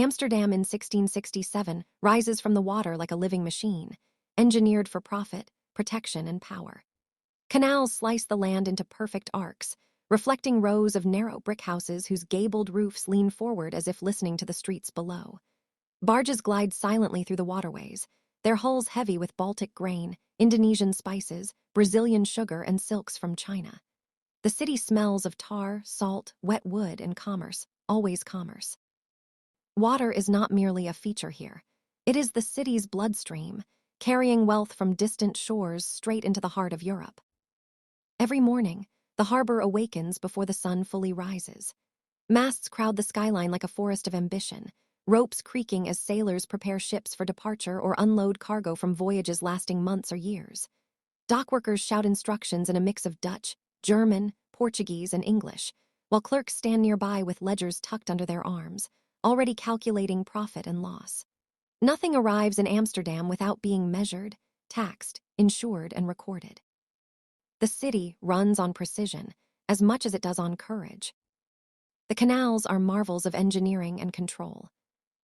Amsterdam in 1667 rises from the water like a living machine, engineered for profit, protection, and power. Canals slice the land into perfect arcs, reflecting rows of narrow brick houses whose gabled roofs lean forward as if listening to the streets below. Barges glide silently through the waterways, their hulls heavy with Baltic grain, Indonesian spices, Brazilian sugar, and silks from China. The city smells of tar, salt, wet wood, and commerce, always commerce. Water is not merely a feature here. It is the city's bloodstream, carrying wealth from distant shores straight into the heart of Europe. Every morning, the harbor awakens before the sun fully rises. Masts crowd the skyline like a forest of ambition, ropes creaking as sailors prepare ships for departure or unload cargo from voyages lasting months or years. Dockworkers shout instructions in a mix of Dutch, German, Portuguese, and English, while clerks stand nearby with ledgers tucked under their arms, already calculating profit and loss. Nothing arrives in Amsterdam without being measured, taxed, insured, and recorded. The city runs on precision as much as it does on courage. The canals are marvels of engineering and control.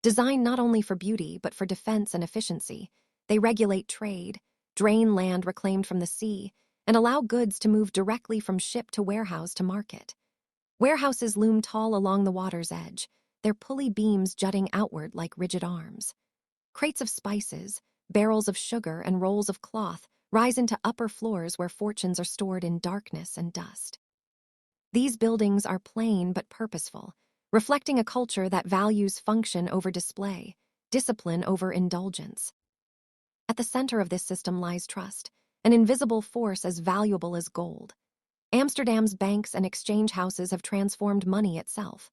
Designed not only for beauty but for defense and efficiency, they regulate trade, drain land reclaimed from the sea, and allow goods to move directly from ship to warehouse to market. Warehouses loom tall along the water's edge, their pulley beams jutting outward like rigid arms. Crates of spices, barrels of sugar, and rolls of cloth rise into upper floors where fortunes are stored in darkness and dust. These buildings are plain but purposeful, reflecting a culture that values function over display, discipline over indulgence. At the center of this system lies trust, an invisible force as valuable as gold. Amsterdam's banks and exchange houses have transformed money itself.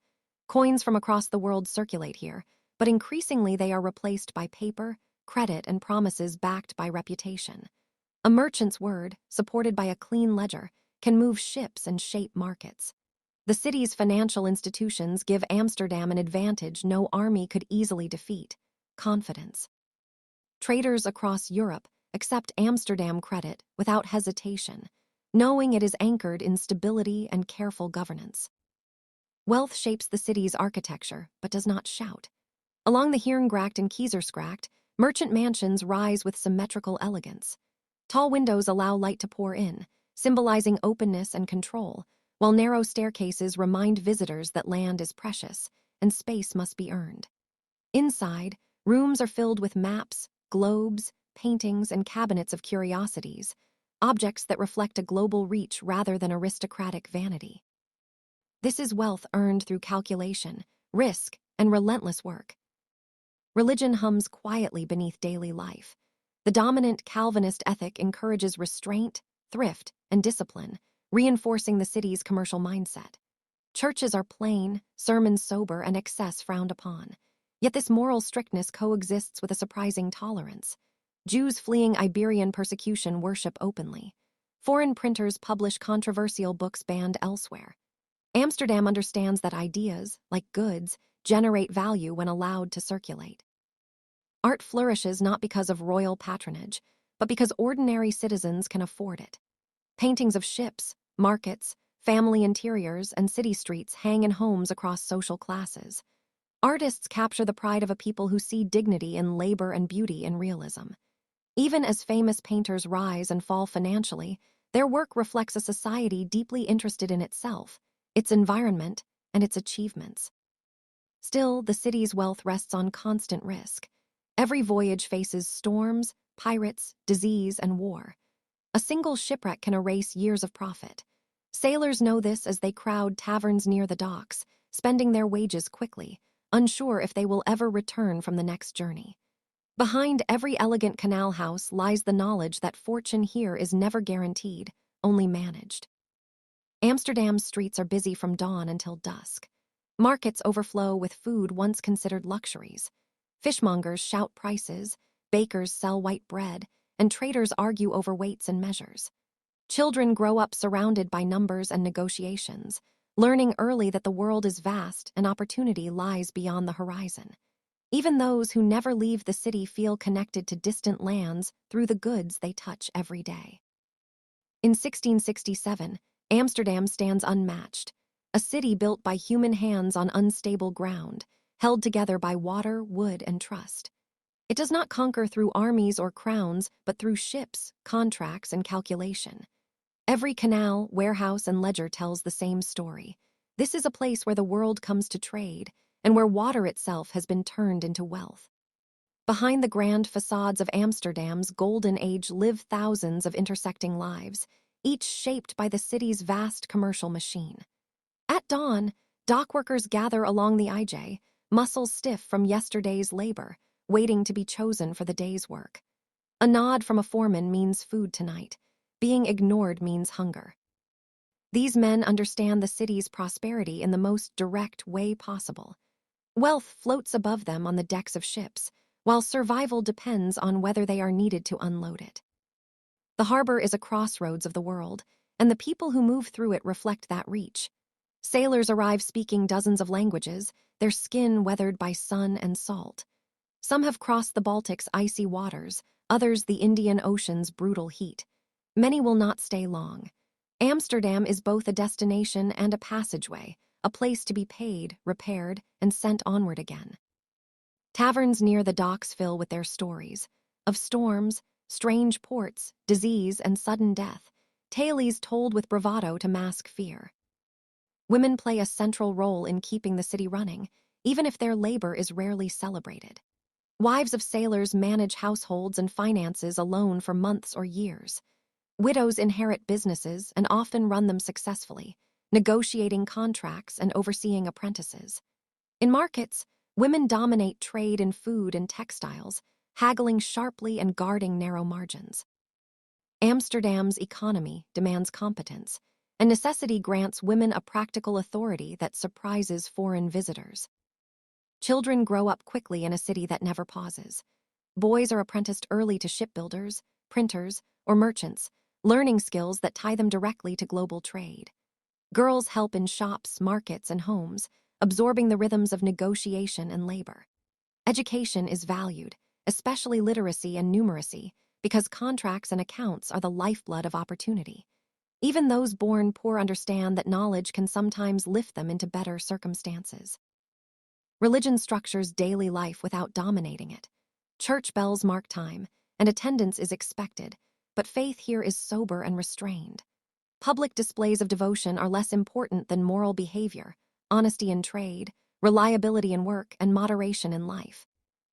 Coins from across the world circulate here, but increasingly they are replaced by paper, credit, and promises backed by reputation. A merchant's word, supported by a clean ledger, can move ships and shape markets. The city's financial institutions give Amsterdam an advantage no army could easily defeat: confidence. Traders across Europe accept Amsterdam credit without hesitation, knowing it is anchored in stability and careful governance. Wealth shapes the city's architecture, but does not shout. Along the Herengracht and Keizersgracht, merchant mansions rise with symmetrical elegance. Tall windows allow light to pour in, symbolizing openness and control, while narrow staircases remind visitors that land is precious and space must be earned. Inside, rooms are filled with maps, globes, paintings, and cabinets of curiosities, objects that reflect a global reach rather than aristocratic vanity. This is wealth earned through calculation, risk, and relentless work. Religion hums quietly beneath daily life. The dominant Calvinist ethic encourages restraint, thrift, and discipline, reinforcing the city's commercial mindset. Churches are plain, sermons sober, and excess frowned upon. Yet this moral strictness coexists with a surprising tolerance. Jews fleeing Iberian persecution worship openly. Foreign printers publish controversial books banned elsewhere. Amsterdam understands that ideas, like goods, generate value when allowed to circulate. Art flourishes not because of royal patronage, but because ordinary citizens can afford it. Paintings of ships, markets, family interiors, and city streets hang in homes across social classes. Artists capture the pride of a people who see dignity in labor and beauty in realism. Even as famous painters rise and fall financially, their work reflects a society deeply interested in itself, its environment, and its achievements. Still, the city's wealth rests on constant risk. Every voyage faces storms, pirates, disease, and war. A single shipwreck can erase years of profit. Sailors know this as they crowd taverns near the docks, spending their wages quickly, unsure if they will ever return from the next journey. Behind every elegant canal house lies the knowledge that fortune here is never guaranteed, only managed. Amsterdam's streets are busy from dawn until dusk. Markets overflow with food once considered luxuries. Fishmongers shout prices, bakers sell white bread, and traders argue over weights and measures. Children grow up surrounded by numbers and negotiations, learning early that the world is vast and opportunity lies beyond the horizon. Even those who never leave the city feel connected to distant lands through the goods they touch every day. In 1667, Amsterdam stands unmatched, a city built by human hands on unstable ground, held together by water, wood, and trust. It does not conquer through armies or crowns, but through ships, contracts, and calculation. Every canal, warehouse, and ledger tells the same story. This is a place where the world comes to trade, and where water itself has been turned into wealth. Behind the grand facades of Amsterdam's golden age live thousands of intersecting lives, each shaped by the city's vast commercial machine. At dawn, dockworkers gather along the IJ, muscles stiff from yesterday's labor, waiting to be chosen for the day's work. A nod from a foreman means food tonight. Being ignored means hunger. These men understand the city's prosperity in the most direct way possible. Wealth floats above them on the decks of ships, while survival depends on whether they are needed to unload it. The harbor is a crossroads of the world, and the people who move through it reflect that reach. Sailors arrive speaking dozens of languages, their skin weathered by sun and salt. Some have crossed the Baltic's icy waters, others the Indian Ocean's brutal heat. Many will not stay long. Amsterdam is both a destination and a passageway, a place to be paid, repaired, and sent onward again. Taverns near the docks fill with their stories of storms, strange ports, disease, and sudden death, tales told with bravado to mask fear. Women play a central role in keeping the city running, even if their labor is rarely celebrated. Wives of sailors manage households and finances alone for months or years. Widows inherit businesses and often run them successfully, negotiating contracts and overseeing apprentices. In markets, women dominate trade in food and textiles, haggling sharply and guarding narrow margins. Amsterdam's economy demands competence, and necessity grants women a practical authority that surprises foreign visitors. Children grow up quickly in a city that never pauses. Boys are apprenticed early to shipbuilders, printers, or merchants, learning skills that tie them directly to global trade. Girls help in shops, markets, and homes, absorbing the rhythms of negotiation and labor. Education is valued, especially literacy and numeracy, because contracts and accounts are the lifeblood of opportunity. Even those born poor understand that knowledge can sometimes lift them into better circumstances. Religion structures daily life without dominating it. Church bells mark time, and attendance is expected, but faith here is sober and restrained. Public displays of devotion are less important than moral behavior, honesty in trade, reliability in work, and moderation in life.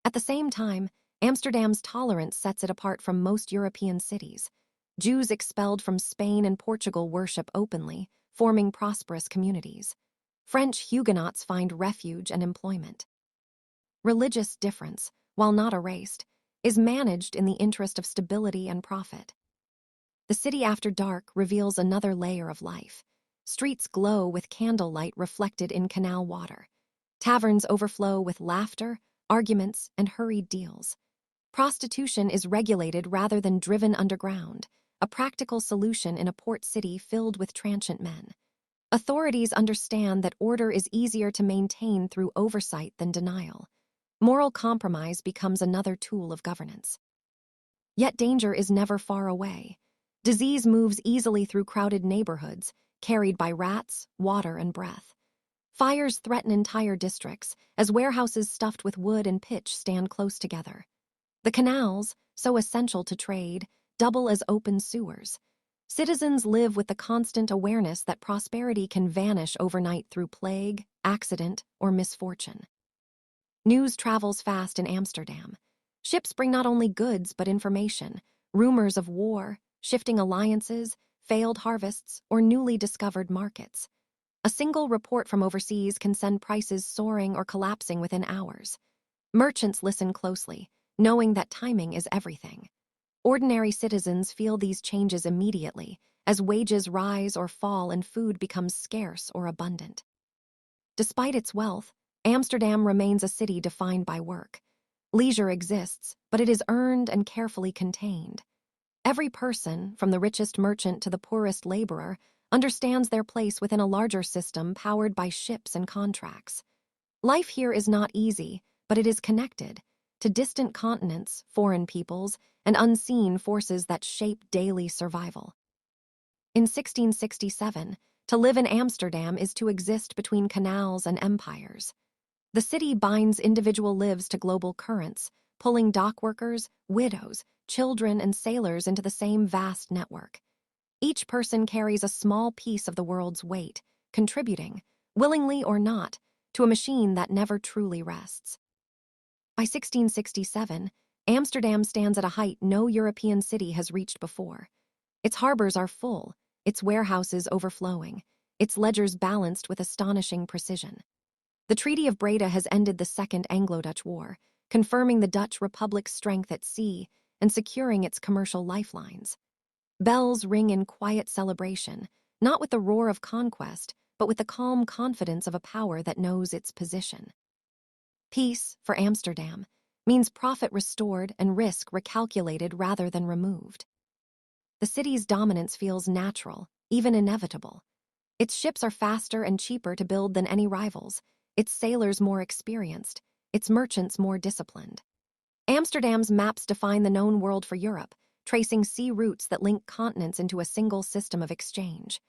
At the same time, Amsterdam's tolerance sets it apart from most European cities. Jews expelled from Spain and Portugal worship openly, forming prosperous communities. French Huguenots find refuge and employment. Religious difference, while not erased, is managed in the interest of stability and profit. The city after dark reveals another layer of life. Streets glow with candlelight reflected in canal water. Taverns overflow with laughter, arguments, and hurried deals. Prostitution is regulated rather than driven underground, a practical solution in a port city filled with transient men. Authorities understand that order is easier to maintain through oversight than denial. Moral compromise becomes another tool of governance. Yet danger is never far away. Disease moves easily through crowded neighborhoods, carried by rats, water, and breath. Fires threaten entire districts, as warehouses stuffed with wood and pitch stand close together. The canals, so essential to trade, double as open sewers. Citizens live with the constant awareness that prosperity can vanish overnight through plague, accident, or misfortune. News travels fast in Amsterdam. Ships bring not only goods but information, rumors of war, shifting alliances, failed harvests, or newly discovered markets. A single report from overseas can send prices soaring or collapsing within hours. Merchants listen closely, knowing that timing is everything. Ordinary citizens feel these changes immediately, as wages rise or fall and food becomes scarce or abundant. Despite its wealth, Amsterdam remains a city defined by work. Leisure exists, but it is earned and carefully contained. Every person, from the richest merchant to the poorest laborer, understands their place within a larger system powered by ships and contracts. Life here is not easy, but it is connected to distant continents, foreign peoples, and unseen forces that shape daily survival. In 1667, to live in Amsterdam is to exist between canals and empires. The city binds individual lives to global currents, pulling dock workers, widows, children, and sailors into the same vast network. Each person carries a small piece of the world's weight, contributing, willingly or not, to a machine that never truly rests. By 1667, Amsterdam stands at a height no European city has reached before. Its harbors are full, its warehouses overflowing, its ledgers balanced with astonishing precision. The Treaty of Breda has ended the Second Anglo-Dutch War, confirming the Dutch Republic's strength at sea and securing its commercial lifelines. Bells ring in quiet celebration, not with the roar of conquest, but with the calm confidence of a power that knows its position. Peace, for Amsterdam, means profit restored and risk recalculated rather than removed. The city's dominance feels natural, even inevitable. Its ships are faster and cheaper to build than any rivals, its sailors more experienced, its merchants more disciplined. Amsterdam's maps define the known world for Europe, tracing sea routes that link continents into a single system of exchange.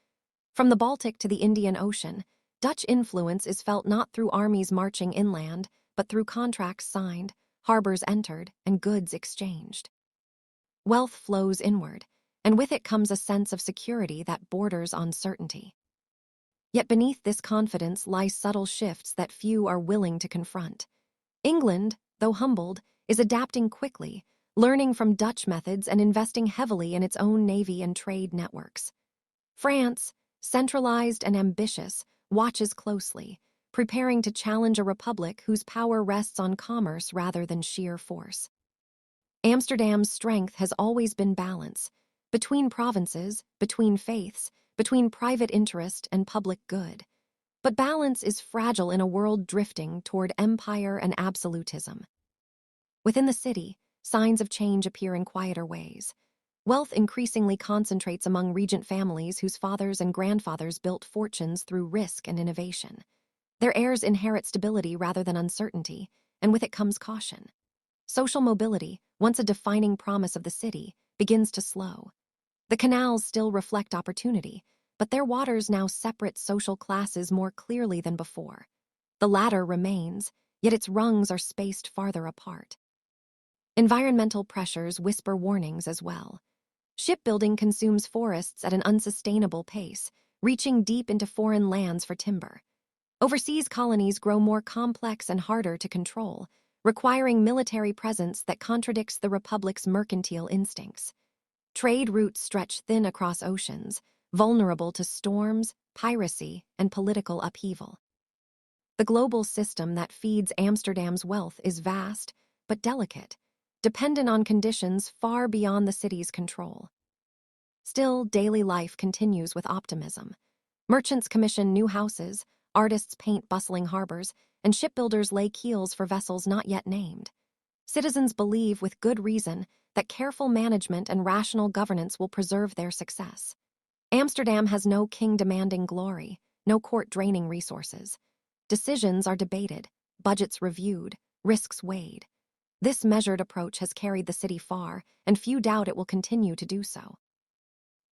From the Baltic to the Indian Ocean, Dutch influence is felt not through armies marching inland, but through contracts signed, harbors entered, and goods exchanged. Wealth flows inward, and with it comes a sense of security that borders on certainty. Yet beneath this confidence lie subtle shifts that few are willing to confront. England, though humbled, is adapting quickly, learning from Dutch methods and investing heavily in its own navy and trade networks. France, centralized and ambitious, watches closely, preparing to challenge a republic whose power rests on commerce rather than sheer force. Amsterdam's strength has always been balance, between provinces, between faiths, between private interest and public good. But balance is fragile in a world drifting toward empire and absolutism. Within the city, signs of change appear in quieter ways. Wealth increasingly concentrates among regent families whose fathers and grandfathers built fortunes through risk and innovation. Their heirs inherit stability rather than uncertainty, and with it comes caution. Social mobility, once a defining promise of the city, begins to slow. The canals still reflect opportunity, but their waters now separate social classes more clearly than before. The ladder remains, yet its rungs are spaced farther apart. Environmental pressures whisper warnings as well. Shipbuilding consumes forests at an unsustainable pace, reaching deep into foreign lands for timber. Overseas colonies grow more complex and harder to control, requiring military presence that contradicts the Republic's mercantile instincts. Trade routes stretch thin across oceans, vulnerable to storms, piracy, and political upheaval. The global system that feeds Amsterdam's wealth is vast, but delicate, dependent on conditions far beyond the city's control. Still, daily life continues with optimism. Merchants commission new houses, artists paint bustling harbors, and shipbuilders lay keels for vessels not yet named. Citizens believe, with good reason, that careful management and rational governance will preserve their success. Amsterdam has no king demanding glory, no court draining resources. Decisions are debated, budgets reviewed, risks weighed. This measured approach has carried the city far, and few doubt it will continue to do so.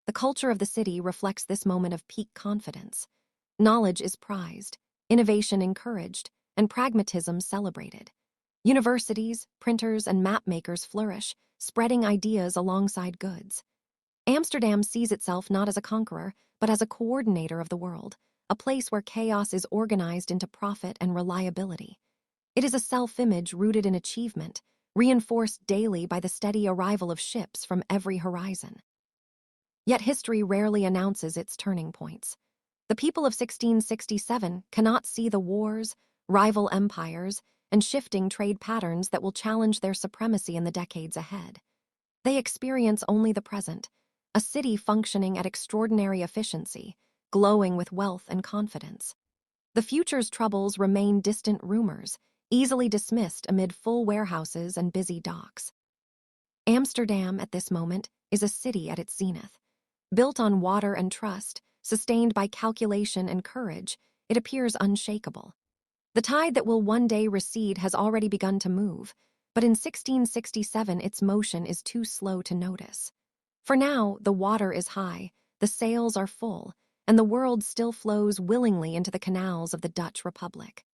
The culture of the city reflects this moment of peak confidence. Knowledge is prized, innovation encouraged, and pragmatism celebrated. Universities, printers, and map makers flourish, spreading ideas alongside goods. Amsterdam sees itself not as a conqueror, but as a coordinator of the world, a place where chaos is organized into profit and reliability. It is a self-image rooted in achievement, reinforced daily by the steady arrival of ships from every horizon. Yet history rarely announces its turning points. The people of 1667 cannot see the wars, rival empires, and shifting trade patterns that will challenge their supremacy in the decades ahead. They experience only the present, a city functioning at extraordinary efficiency, glowing with wealth and confidence. The future's troubles remain distant rumors, easily dismissed amid full warehouses and busy docks. Amsterdam, at this moment, is a city at its zenith. Built on water and trust, sustained by calculation and courage, it appears unshakable. The tide that will one day recede has already begun to move, but in 1667 its motion is too slow to notice. For now, the water is high, the sails are full, and the world still flows willingly into the canals of the Dutch Republic.